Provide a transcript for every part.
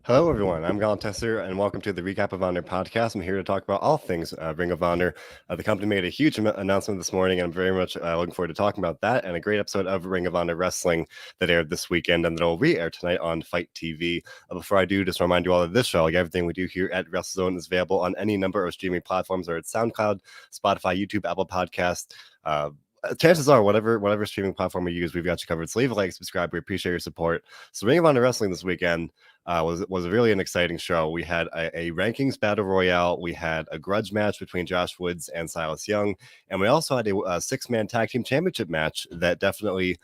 Hello, everyone. I'm Colin Tessier, and welcome to the Recap of Honor podcast. I'm here to talk about all things Ring of Honor. The company made a huge announcement this morning, and I'm very much looking forward to talking about that and a great episode of Ring of Honor Wrestling that aired this weekend and that will re-air tonight on Fight TV. Before I do, just remind you all that this show, like everything we do here at WrestleZone, is available on any number of streaming platforms, or it's SoundCloud, Spotify, YouTube, Apple Podcasts. Chances are, whatever streaming platform we use, we've got you covered. So leave a like, subscribe. We appreciate your support. So Ring of Honor Wrestling this weekend was really an exciting show. We had a rankings battle royale. We had a grudge match between Josh Woods and Silas Young, and we also had a six-man tag team championship match that definitely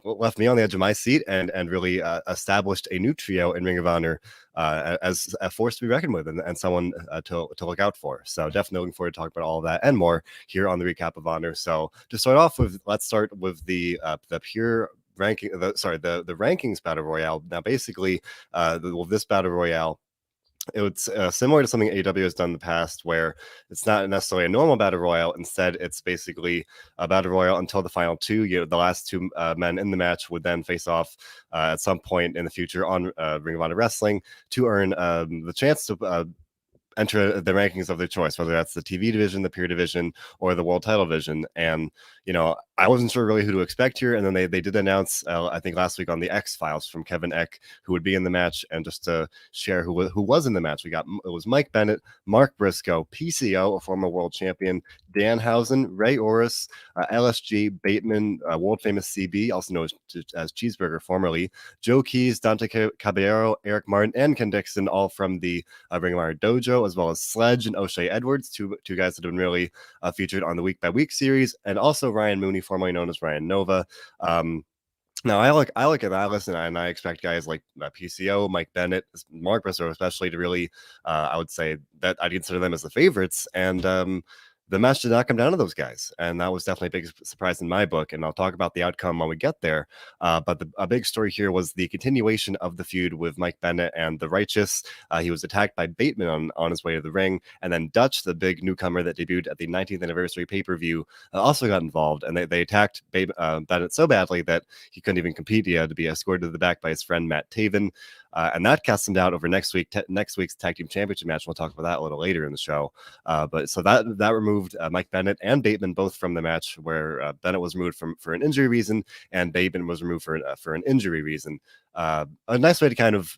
left me on the edge of my seat and really established a new trio in Ring of Honor as a force to be reckoned with and someone to look out for. So definitely looking forward to talking about all of that and more here on the Recap of Honor. So to start off with, let's start with the pure the rankings battle royale. Now, basically, this battle royale, it's similar to something AEW has done in the past, where it's not necessarily a normal battle royale. Instead, it's basically a battle royale until the final two. The last two men in the match would then face off at some point in the future on Ring of Honor Wrestling to earn the chance to enter the rankings of their choice, whether that's the TV division, the peer division, or the world title division. And, I wasn't sure really who to expect here. And then they did announce, I think last week on the XFiles from Kevin Eck, who would be in the match. And just to share who was in the match, it was Mike Bennett, Mark Briscoe, PCO, a former world champion, Danhausen, Ray Orris, LSG, Bateman, world famous CB, also known as Cheeseburger formerly, Joe Keys, Dante Caballero, Eric Martin, and Ken Dixon, all from the Ring of Honor Dojo, as well as Sledge and O'Shea Edwards, two guys that have been really featured on the Week by Week series, and also Ryan Mooney, formerly known as Ryan Nova. Now, I look at that list, and I expect guys like PCO, Mike Bennett, Mark Briscoe especially to really, I would say that I'd consider them as the favorites. And the match did not come down to those guys, and that was definitely a big surprise in my book. And I'll talk about the outcome when we get there. But a big story here was the continuation of the feud with Mike Bennett and the Righteous. He was attacked by Bateman on his way to the ring, and then Dutch, the big newcomer that debuted at the 19th anniversary pay-per-view, also got involved, and they attacked Bennett so badly that he couldn't even compete. He had to be escorted to the back by his friend Matt Taven. And that cast him out over next week's tag team championship match. We'll talk about that a little later in the show. But so that removed Mike Bennett and Bateman both from the match, where Bennett was removed for an injury reason and Bateman was removed for an injury reason. A nice way to kind of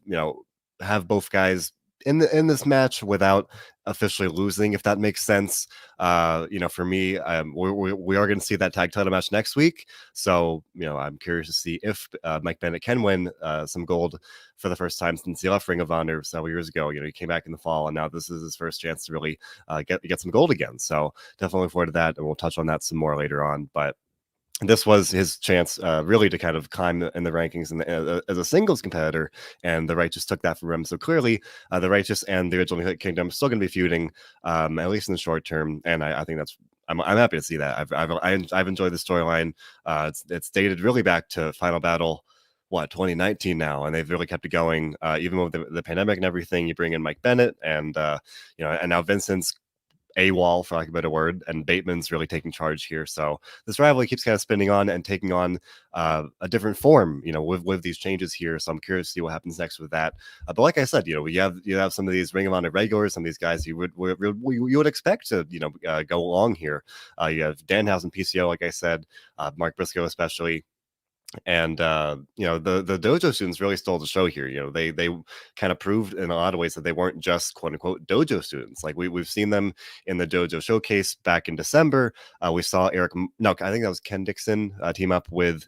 have both guys in this match without officially losing, if that makes sense. For me, we are going to see that tag title match next week, so I'm curious to see if Mike Bennett can win some gold for the first time since he left Ring of Honor several years ago. He came back in the fall, and now this is his first chance to really get some gold again. So definitely look forward to that, and we'll touch on that some more later on. But this was his chance really to kind of climb in the rankings as a singles competitor, and the Righteous took that from him. So clearly the Righteous and the Original Kingdom are still going to be feuding, at least in the short term, and I think I'm happy to see that. I've enjoyed the storyline. It's dated really back to Final Battle, 2019 now, and they've really kept it going, even with the pandemic and everything. You bring in Mike Bennett, and and now Vincent's AWOL, for lack of a better word, and Bateman's really taking charge here. So this rivalry keeps kind of spinning on and taking on a different form, with these changes here. So I'm curious to see what happens next with that. But like I said, you have some of these Ring of Honor regulars, some of these guys you would expect to go along here. You have Danhausen, PCO, like I said, Mark Briscoe especially. And the dojo students really stole the show here. They kind of proved in a lot of ways that they weren't just quote unquote dojo students. Like we've seen them in the dojo showcase back in December. We saw I think that was Ken Dixon team up with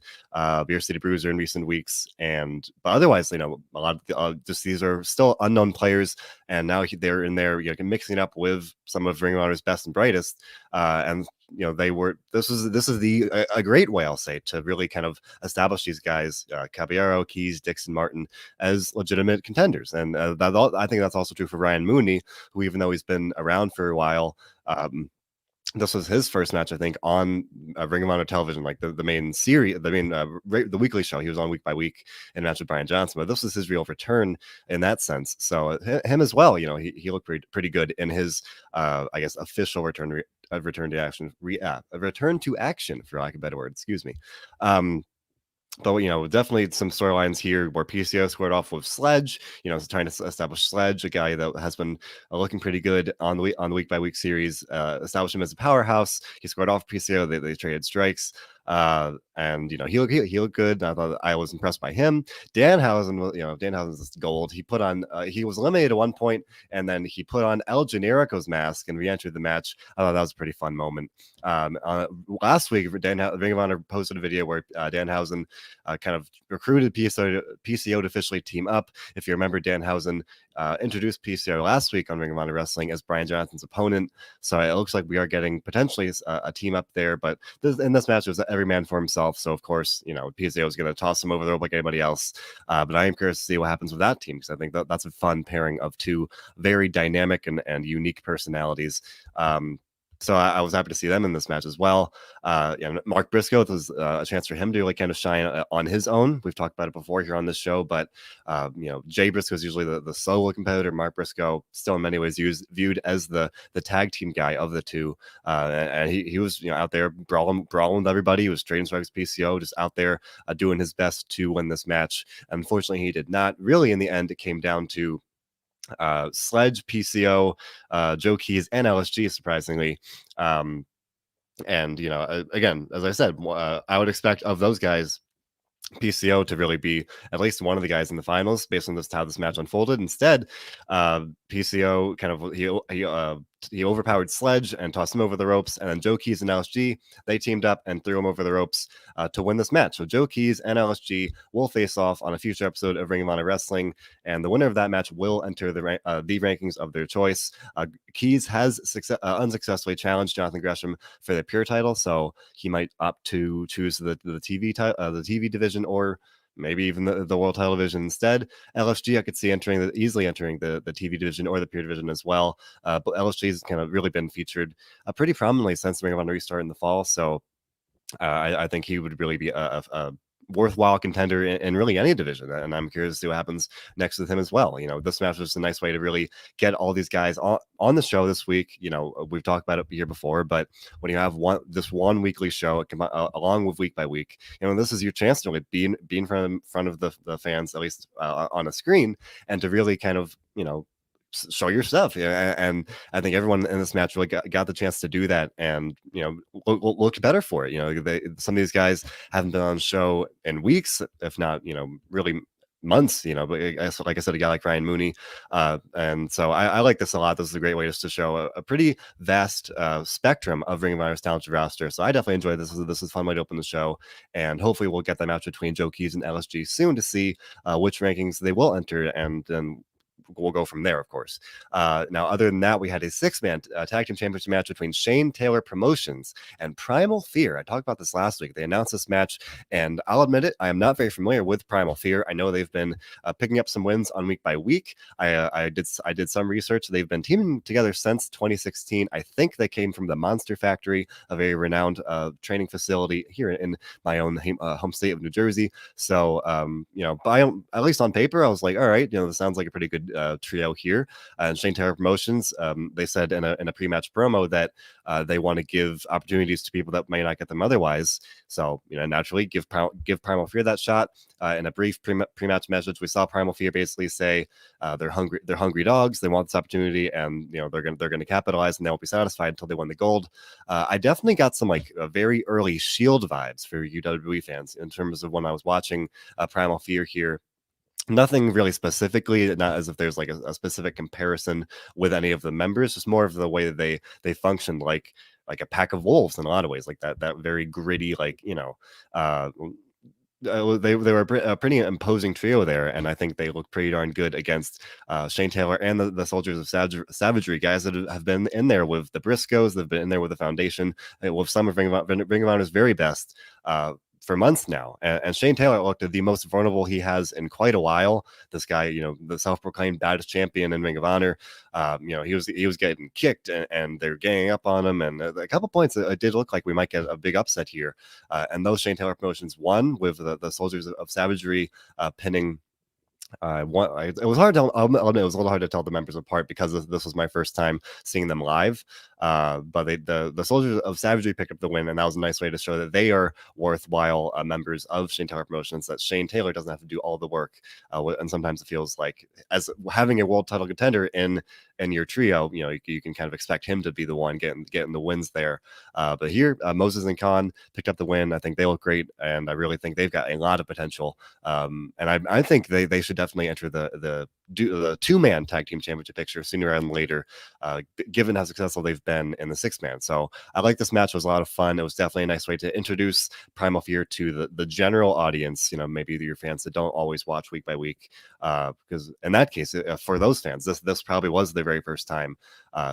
Beer City Bruiser in recent weeks. But otherwise, a lot of just these are still unknown players, and now they're in there, mixing up with some of Ring of Honor's best and brightest. And this is a great way, I'll say, to really kind of establish these guys, Caballero, Keys, Dixon, Martin, as legitimate contenders. And I think that's also true for Ryan Mooney, who, even though he's been around for a while, this was his first match, I think, on Ring of Honor television, like the main series, the weekly show. He was on week by week in a match with Brian Johnson, but this was his real return in that sense. So him as well, he looked pretty good in his, I guess, official return to action, for lack of a better word. Excuse me. But definitely some storylines here where PCO squared off with Sledge. Trying to establish Sledge, a guy that has been looking pretty good on the week by week series. Establish him as a powerhouse. He squared off PCO. They traded strikes. And he looked good. I thought I was impressed by him. Danhausen, Danhausen's gold. He put on he was eliminated at one point, and then he put on El Generico's mask and re-entered the match. I thought that was a pretty fun moment. Last week, Ring of Honor posted a video where Danhausen kind of recruited PCO to officially team up. If you remember, Danhausen introduced PCO last week on Ring of Honor Wrestling as Brian Johnson's opponent. So it looks like we are getting potentially a team up there. But in this match, it was every man for himself. So, of course, PCO is going to toss him over the rope like anybody else. But I am curious to see what happens with that team, because I think that's a fun pairing of two very dynamic and unique personalities. So I was happy to see them in this match as well. Mark Briscoe, was a chance for him to kind of shine on his own. We've talked about it before here on this show, but Jay Briscoe is usually the solo competitor. Mark Briscoe still in many ways viewed as the tag team guy of the two, and he was out there brawling with everybody. He was trading strikes PCO, just out there doing his best to win this match. Unfortunately, he did not. Really, in the end, it came down to Sledge, PCO, Joe Keys, and LSG, surprisingly. And again, as I said, I would expect of those guys PCO to really be at least one of the guys in the finals based on how this match unfolded. Instead, PCO kind of he overpowered Sledge and tossed him over the ropes, and then Joe Keys and LSG, they teamed up and threw him over the ropes to win this match. So Joe Keys and LSG will face off on a future episode of Ring of Honor Wrestling, and the winner of that match will enter the rankings of their choice. Keys has unsuccessfully challenged Jonathan Gresham for the pure title, so he might opt to choose the TV division, or maybe even the world title division instead. LSG, I could see easily entering the TV division or the pure division as well. But LSG has kind of really been featured pretty prominently since the Ring of Honor restart in the fall. So I think he would really be a worthwhile contender in really any division, and I'm curious to see what happens next with him as well. This match was a nice way to really get all these guys on the show this week. We've talked about it here before, but when you have this one weekly show along with week by week, this is your chance to really be in front of the fans, at least on a screen, and to really kind of show your stuff. And I think everyone in this match really got the chance to do that, and looked better for it. Some of these guys haven't been on the show in weeks, if not really months, but like I said, a guy like Ryan Mooney, and so I like this a lot. This is a great way just to show a pretty vast spectrum of Ring of Honor's talented roster. So I definitely enjoyed this. This is a fun way to open the show, and hopefully we'll get that match between Joe Keys and LSG soon to see which rankings they will enter, and then we'll go from there, of course. Now, other than that, we had a 6-man tag team championship match between Shane Taylor Promotions and Primal Fear. I talked about this last week. They announced this match, and I'll admit it, I am not very familiar with Primal Fear. I know they've been picking up some wins on week by week. I did some research. They've been teaming together since 2016. I think they came from the Monster Factory, a very renowned training facility here in my own home state of New Jersey. So, at least on paper, I was like, all right, this sounds like a pretty good trio here. And Shane Taylor Promotions, they said in a pre-match promo that they want to give opportunities to people that may not get them otherwise. So naturally give Primal Fear that shot. In a brief pre-match message, we saw Primal Fear basically say they're hungry dogs. They want this opportunity, and they're going to capitalize, and they won't be satisfied until they win the gold. I definitely got some very early Shield vibes for WWE fans in terms of when I was watching Primal Fear here. Nothing really specifically, not as if there's a specific comparison with any of the members, just more of the way that they functioned like a pack of wolves in a lot of ways, like that very gritty, they were a pretty imposing trio there, and I think they look pretty darn good against Shane Taylor and the Soldiers of Savagery, guys that have been in there with the Briscoes, they've been in there with the Foundation, with some of Ring of Honor's very best for months now. And Shane Taylor looked the most vulnerable he has in quite a while. This guy, the self-proclaimed baddest champion in Ring of Honor, he was getting kicked, and they're ganging up on him. And a couple points, it did look like we might get a big upset here. And those Shane Taylor Promotions won with the Soldiers of Savagery pinning It was hard to I'll admit it was a little hard to tell the members apart because this was my first time seeing them live. But the Soldiers of Savagery picked up the win, and that was a nice way to show that they are worthwhile members of Shane Taylor Promotions. That Shane Taylor doesn't have to do all the work, and sometimes it feels like as having a world title contender in your trio, you can kind of expect him to be the one getting the wins there. But here, Moses and Khan picked up the win. I think they look great, and I really think they've got a lot of potential. And I think they should definitely enter the two-man tag team championship picture sooner rather than later, given how successful they've been in the six-man. So I like this match. It was a lot of fun. It was definitely a nice way to introduce Primal Fear to the general audience, maybe your fans that don't always watch week by week, because in that case, for those fans, this probably was their very first time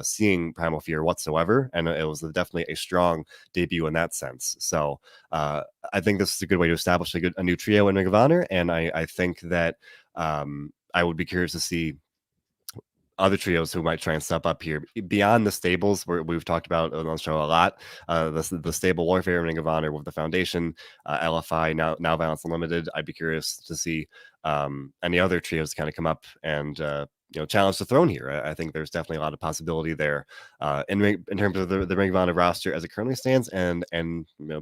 seeing Primal Fear whatsoever, and it was definitely a strong debut in that sense. So I think this is a good way to establish a new trio in Ring of Honor, and I think that I would be curious to see other trios who might try and step up here beyond the stables where we've talked about on the show a lot. The stable warfare Ring of Honor with the Foundation, LFI, now Violence Unlimited. I'd be curious to see any other trios kind of come up and challenge the throne here. I think there's definitely a lot of possibility there in terms of the Ring of Honor roster as it currently stands, and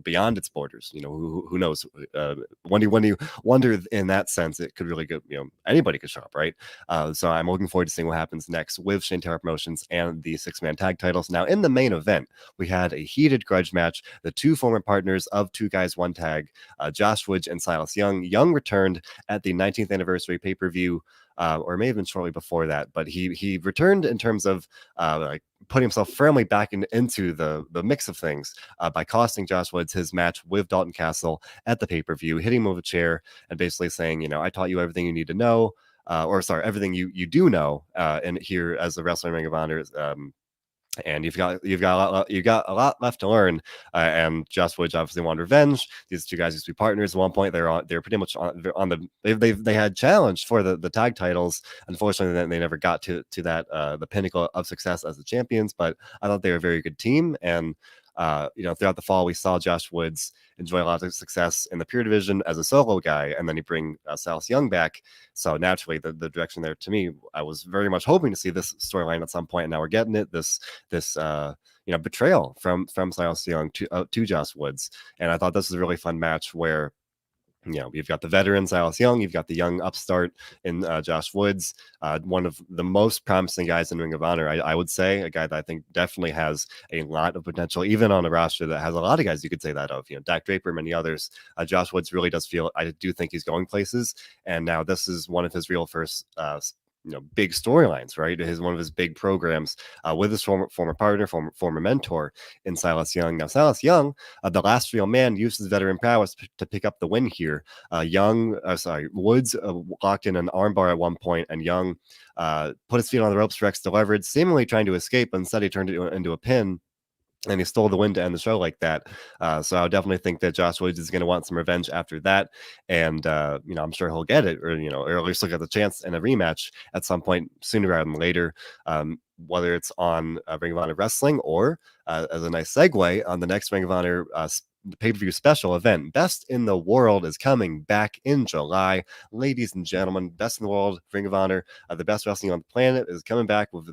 beyond its borders. Who knows? When you wonder in that sense, it could really go. Anybody could show up, right? So I'm looking forward to seeing what happens next with Shane Taylor Promotions and the six-man tag titles. Now, in the main event, we had a heated grudge match. The two former partners of Two Guys One Tag, Josh Woods and Silas Young. Young returned at the 19th anniversary pay-per-view. Or may have been shortly before that, but he returned in terms of putting himself firmly back into the mix of things by costing Josh Woods his match with Dalton Castle at the pay-per-view, hitting him with a chair and basically saying, I taught you everything you need to know, everything you do know, and here as the Wrestling Ring of Honor. And you've got a lot left to learn. And Josh Woods obviously wanted revenge. These two guys used to be partners at one point. They're pretty much on the they had challenged for the tag titles. Unfortunately, they never got to that the pinnacle of success as the champions. But I thought they were a very good team. And throughout the fall, we saw Josh Woods enjoy a lot of success in the Pure Division as a solo guy, and then you bring Silas Young back. So naturally, the direction there, to me, I was very much hoping to see this storyline at some point, and now we're getting it. This betrayal from Silas Young to Josh Woods, and I thought this was a really fun match where. You've got the veteran Silas Young, you've got the young upstart in Josh Woods, one of the most promising guys in Ring of Honor, I would say, a guy that I think definitely has a lot of potential, even on a roster that has a lot of guys you could say that of, Dak Draper, many others. Josh Woods really does feel, I do think he's going places, and now this is one of his real first big storylines, right? One of his big programs with his former partner, former mentor in Silas Young. Now, Silas Young, the last real man, used his veteran prowess to pick up the win here. Woods locked in an armbar at one point, and Young put his feet on the ropes for extra leverage, seemingly trying to escape, but instead he turned it into a pin. And he stole the win to end the show like that. So I would definitely think that Josh Woods is going to want some revenge after that. And, I'm sure he'll get it, or at least look at the chance in a rematch at some point sooner rather than later, whether it's on Ring of Honor Wrestling or as a nice segue on the next Ring of Honor pay-per-view special event. Best in the World is coming back in July. Ladies and gentlemen, Best in the World, Ring of Honor, the best wrestling on the planet is coming back with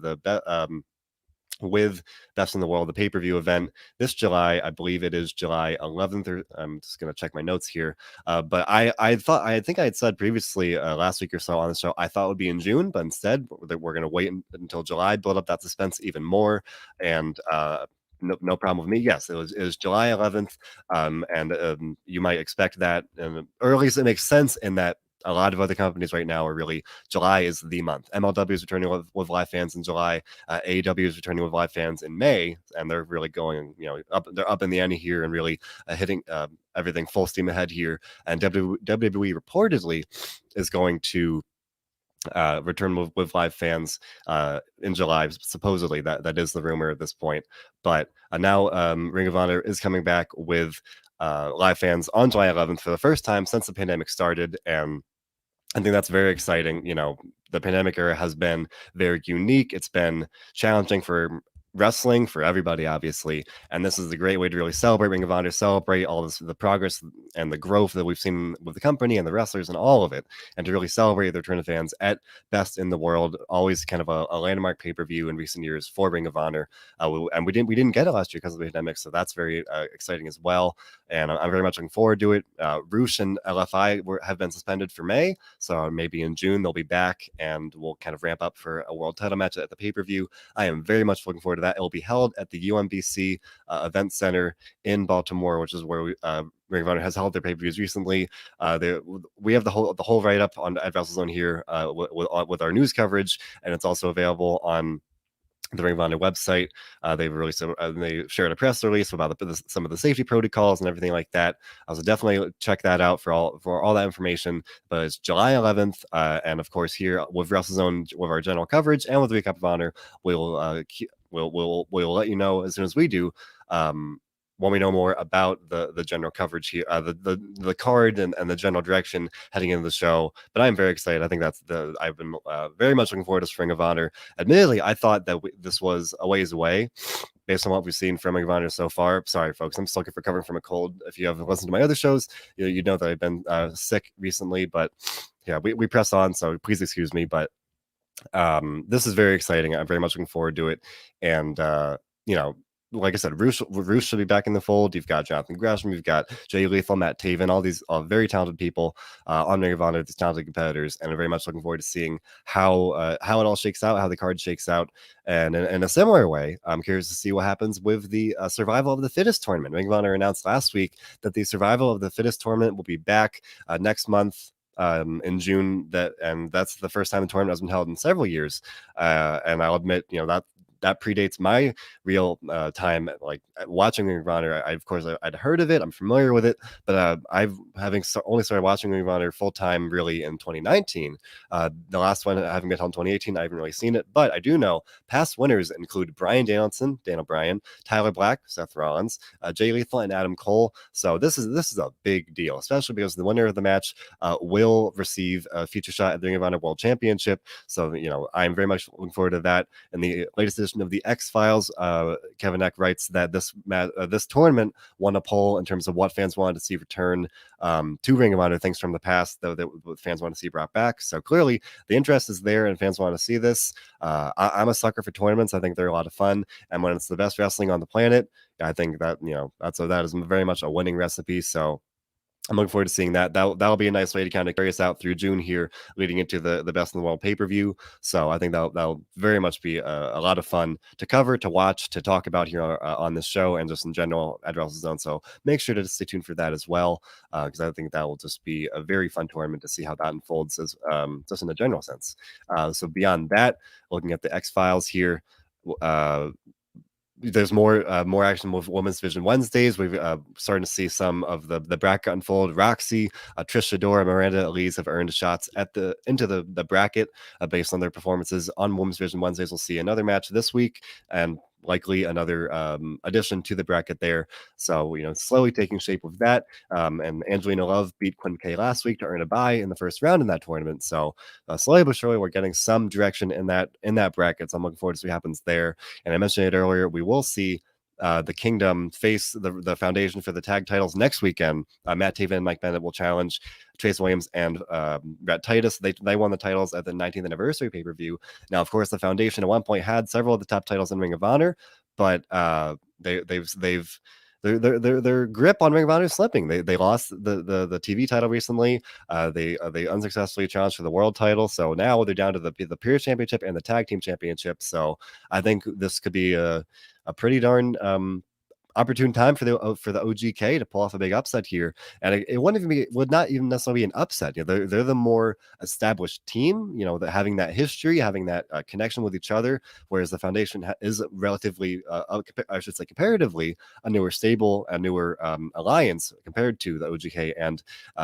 with Best in the World, the pay-per-view event this July. I believe it is July 11th. I'm just going to check my notes here. But I think I had said previously last week or so on the show, I thought it would be in June, but instead we're going to wait until July, build up that suspense even more. And no problem with me. Yes, it was July 11th. And you might expect that, or at least it makes sense in that a lot of other companies right now are really, July is the month. MLW is returning with live fans in July. AEW is returning with live fans in May, and they're really going, they're up in the ante here and really hitting everything full steam ahead here. And WWE reportedly is going to return with live fans in July. Supposedly, that is the rumor at this point. But now Ring of Honor is coming back with live fans on July 11th for the first time since the pandemic started, and I think that's very exciting. The pandemic era has been very unique. It's been challenging for wrestling for everybody, obviously. And this is a great way to really celebrate Ring of Honor, celebrate all this, the progress and the growth that we've seen with the company and the wrestlers and all of it, and to really celebrate the return of fans at Best in the World. Always kind of a landmark pay per view in recent years for Ring of Honor, and we didn't get it last year because of the pandemic, so that's very exciting as well. And I'm very much looking forward to it. Roosh and LFI have been suspended for May, so maybe in June they'll be back, and we'll kind of ramp up for a world title match at the pay per view. I am very much looking forward to that. It will be held at the UMBC Event Center in Baltimore, which is where Ring of Honor has held their pay-per-views recently. We have the whole write-up on at WrestleZone here with our news coverage, and it's also available on the Ring of Honor website. They released they shared a press release about some of the safety protocols and everything like that. So definitely check that out for all that information. But it's July 11th, and of course here with WrestleZone, with our general coverage and with the Recap of Honor, we'll let you know as soon as we do. When we know more about the general coverage here, the card and the general direction heading into the show. But I'm very excited. I think I've been very much looking forward to Ring of Honor. Admittedly, I thought that this was a ways away based on what we've seen from Ring of Honor so far. Sorry, folks, I'm still recovering from a cold. If you haven't listened to my other shows, you know that I've been sick recently. But yeah, we press on, so please excuse me. But this is very exciting. I'm very much looking forward to it. And you know, like I said, Roosh should be back in the fold. You've got Jonathan Gresham, you've got Jay Lethal, Matt Taven, all these very talented people on Ring of Honor, these talented competitors, and I'm very much looking forward to seeing how it all shakes out, how the card shakes out. And in a similar way, I'm curious to see what happens with the Survival of the Fittest tournament. Ring of Honor announced last week that the Survival of the Fittest tournament will be back next month in June. And that's the first time the tournament has been held in several years. And I'll admit, that predates my real time watching Ring of Honor. I'd heard of it, I'm familiar with it, but I've only started watching Ring of Honor full time really in 2019. The last one having been held in 2018, I haven't really seen it, but I do know past winners include Bryan Danielson, Daniel Bryan, Tyler Black, Seth Rollins, Jay Lethal, and Adam Cole. So this is a big deal, especially because the winner of the match will receive a feature shot at the Ring of Honor World Championship. So I'm very much looking forward to that. In the latest edition of the XFiles, Kevin Eck writes that this tournament won a poll in terms of what fans wanted to see return to Ring of Honor, things from the past that fans want to see brought back. So clearly the interest is there and fans want to see this. I'm a sucker for tournaments. I think they're a lot of fun, and when it's the best wrestling on the planet, I think that that is very much a winning recipe. So I'm looking forward to seeing that. That'll be a nice way to kind of carry us out through June here, leading into the Best in the World pay-per-view. So I think that'll very much be a lot of fun to cover, to watch, to talk about here on this show, and just in general at WrestleZone. So make sure to stay tuned for that as well, because I think that will just be a very fun tournament to see how that unfolds, as just in a general sense. So beyond that, looking at the XFiles here. There's more action with Women's Division Wednesdays. We've starting to see some of the bracket unfold. Roxy, Trish Adora, Miranda Elise have earned shots into the bracket based on their performances on Women's Division Wednesdays. We'll see another match this week, and likely another addition to the bracket there. So slowly taking shape with that. And Angelina Love beat Quinn K last week to earn a bye in the first round in that tournament. So slowly but surely we're getting some direction in that bracket. So I'm looking forward to see what happens there. And I mentioned it earlier, we will see the Kingdom face the Foundation for the tag titles next weekend. Matt Taven and Mike Bennett will challenge Trace Williams and Brett Titus. They won the titles at the 19th anniversary pay-per-view. Now, of course, the Foundation at one point had several of the top titles in Ring of Honor, but their grip on Ring of Honor is slipping. They lost the TV title recently. They unsuccessfully challenged for the world title, so now they're down to the Pure Championship and the Tag Team Championship. So I think this could be a pretty darn opportune time for the OGK to pull off a big upset here, and it would not even necessarily be an upset. They're the more established team, that having that history, having that connection with each other, whereas the Foundation is relatively, I should say, comparatively a newer stable, a newer alliance compared to the OGK and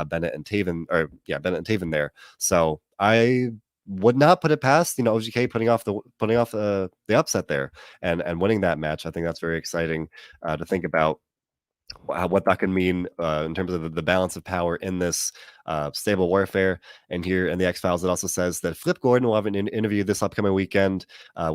Bennett and Taven there. So I would not put it past OGK putting off the upset there and winning that match. I think that's very exciting to think about. what that can mean in terms of the balance of power in this stable warfare. And here in the XFiles, it also says that Flip Gordon will have an interview this upcoming weekend.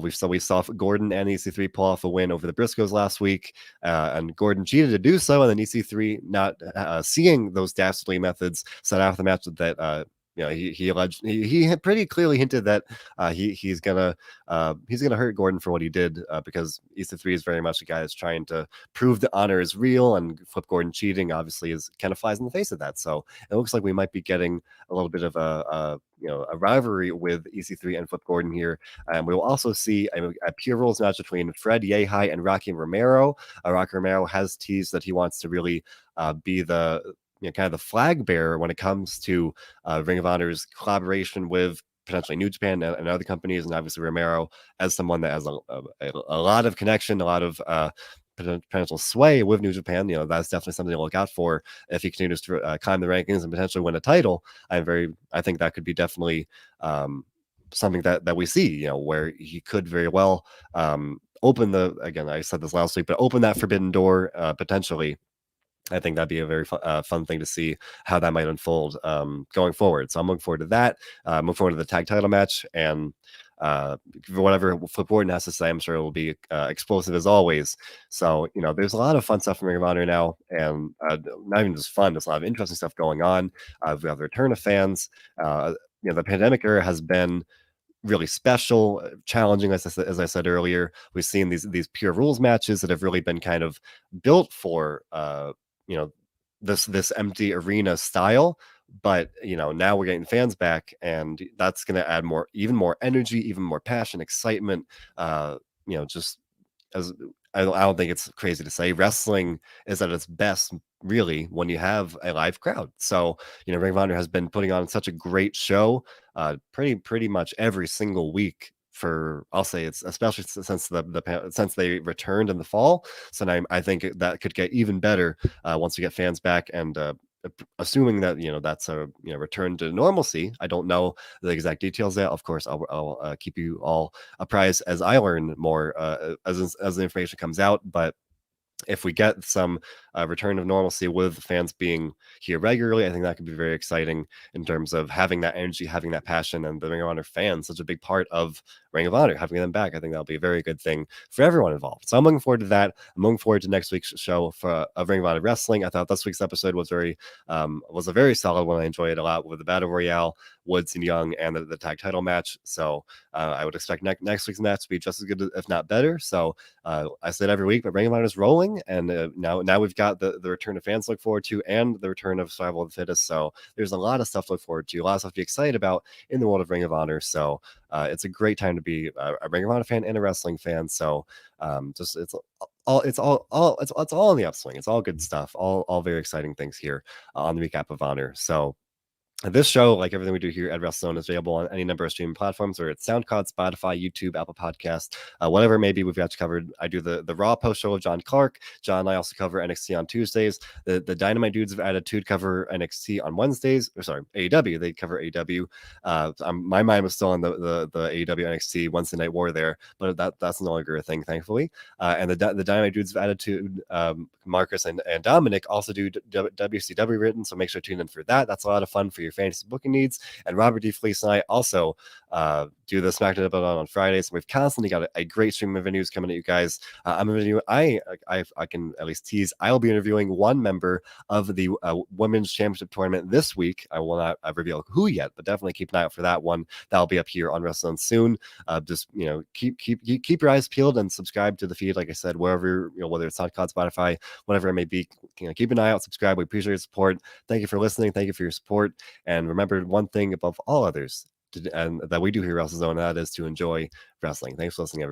We saw Gordon and EC3 pull off a win over the Briscoes last week, and Gordon cheated to do so, and then EC3 not seeing those dastardly methods set after the match that he had pretty clearly hinted that he's gonna hurt Gordon for what he did, because EC3 is very much a guy that's trying to prove the honor is real, and Flip Gordon cheating obviously is kind of flies in the face of that. So it looks like we might be getting a little bit of a rivalry with EC3 and Flip Gordon here. We will also see a pure rules match between Fred Yehai and Rocky Romero. Rocky Romero has teased that he wants to really be the kind of the flag bearer when it comes to Ring of Honor's collaboration with potentially New Japan and other companies, and obviously Romero as someone that has a lot of connection, a lot of potential sway with New Japan. That's definitely something to look out for if he continues to climb the rankings and potentially win a title. I think that could be definitely something that we see, where he could very well open again, I said this last week, but open that forbidden door potentially. I think that'd be a very fun thing to see how that might unfold going forward. So I'm looking forward to that. I'm looking forward to the tag title match, and whatever Flip Gordon has to say, I'm sure it will be explosive as always. So there's a lot of fun stuff in Ring of Honor now, and not even just fun. There's a lot of interesting stuff going on. We have the return of fans. The pandemic era has been really special, challenging. As I said earlier, we've seen these pure rules matches that have really been kind of built for this empty arena style. But now we're getting fans back, and that's going to add even more energy, even more passion, excitement. Just as I don't think it's crazy to say, wrestling is at its best really when you have a live crowd. So Ring of Honor has been putting on such a great show pretty much every single week for, I'll say, it's especially since they returned in the fall. So now I think that could get even better once we get fans back, and assuming that that's a return to normalcy. I don't know the exact details yet. Of course, I'll keep you all apprised as I learn more as the information comes out. But if we get some return of normalcy with fans being here regularly, I think that could be very exciting in terms of having that energy, having that passion, and the Ring of Honor fans, such a big part of Ring of Honor, having them back. I think that'll be a very good thing for everyone involved. So I'm looking forward to that. I'm looking forward to next week's show of Ring of Honor Wrestling. I thought this week's episode was a very solid one. I enjoyed it a lot with the Battle Royale, Woods and Young, and the tag title match. So I would expect next week's match to be just as good, if not better. So I said every week, but Ring of Honor is rolling, and now we've got the return of fans to look forward to, and the return of Survival of the Fittest. So there's a lot of stuff to look forward to, a lot of stuff to be excited about in the world of Ring of Honor. So it's a great time to be a Ring of Honor fan and a wrestling fan. So it's all in the upswing. It's all good stuff. All very exciting things here on the recap of Honor. So this show, like everything we do here at WrestleZone, is available on any number of streaming platforms, or it's SoundCloud, Spotify, YouTube, Apple Podcasts, whatever it may be. We've got you covered. I do the Raw post show of John Clark. John and I also cover NXT on Tuesdays. The Dynamite dudes of Attitude cover NXT on Wednesdays. Or sorry, AEW. They cover AEW. My mind was still on the AEW NXT Wednesday Night War there, but that's no longer a thing, thankfully. And the Dynamite dudes of Attitude, Marcus and Dominic, also do WCW written, so make sure to tune in for that. That's a lot of fun for your fantasy booking needs. And Robert D. Fleece and I also do the SmackDown episode on Fridays. We've constantly got a great stream of venues coming at you guys. I'm interviewing. I can at least tease. I'll be interviewing one member of the Women's Championship Tournament this week. I will not reveal who yet, but definitely keep an eye out for that one. That'll be up here on WrestleZone soon. Just keep your eyes peeled and subscribe to the feed. Like I said, wherever whether it's SoundCloud, Spotify, whatever it may be, keep an eye out, subscribe. We appreciate your support. Thank you for listening. Thank you for your support. And remember one thing above all others, and that we do here at WrestleZone, and that is to enjoy wrestling. Thanks for listening, everybody.